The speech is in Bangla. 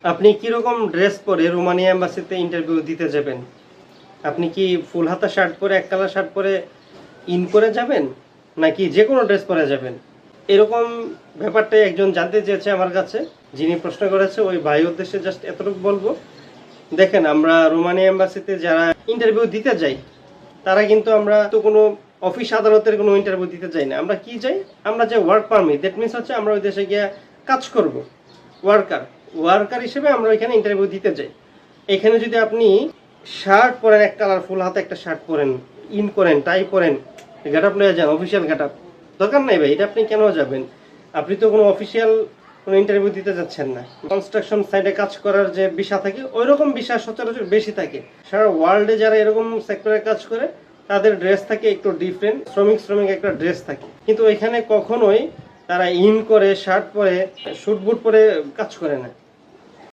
আপনি কিরকম ড্রেস পরে রোমানিয়া এম্বাসিতে ইন্টারভিউ দিতে যাবেন? আপনি কি ফুল হাতা শার্ট পরে এক কালার শার্ট পরে ইন করে যাবেন, নাকি যে কোনো ড্রেস পরে যাবেন? এরকম ব্যাপারটাই একজন জানতে চেয়েছে আমার কাছে, যিনি প্রশ্ন করেছে। ওই ভাই উদ্দেশ্যে জাস্ট এতটুকু বলবো, দেখেন আমরা রোমানিয়া এম্বাসিতে যারা ইন্টারভিউ দিতে যাই, তারা কিন্তু আমরা তো কোনো অফিস আদালতের কোনো ইন্টারভিউ দিতে যাই না। আমরা কি যাই? আমরা যে ওয়ার্ক পারমিট, দ্যাট মিনস হচ্ছে আমরা ওই দেশে গিয়ে কাজ করব, ওয়ার্কার হিসেবে আমরা এখানে ইন্টারভিউ দিতে যাই। এখানে যদি আপনি শার্ট পরেন, এক কালার ফুল হাতে একটা শার্ট পরেন, ইন করেন, টাই পরেন, গেট আপ নিয়ে যান, অফিসিয়াল গেট আপ, দরকার নাই ভাই। এটা আপনি কেন যাবেন? আপনি তো কোনো অফিসিয়াল কোনো ইন্টারভিউ দিতে যাচ্ছেন না। কনস্ট্রাকশন সাইডে কাজ করার যে ভিসা থাকে, ওই রকম ভিসা সচরাচর বেশি থাকে। সারা ওয়ার্ল্ডে যারা এরকম সেক্টরে কাজ করে, তাদের ড্রেস থাকে একটু ডিফারেন্ট, শ্রমিক একটা ড্রেস থাকে। কিন্তু এখানে কখনোই তারা ইন করে শার্ট পরে, স্যুট বুট পরে কাজ করে না।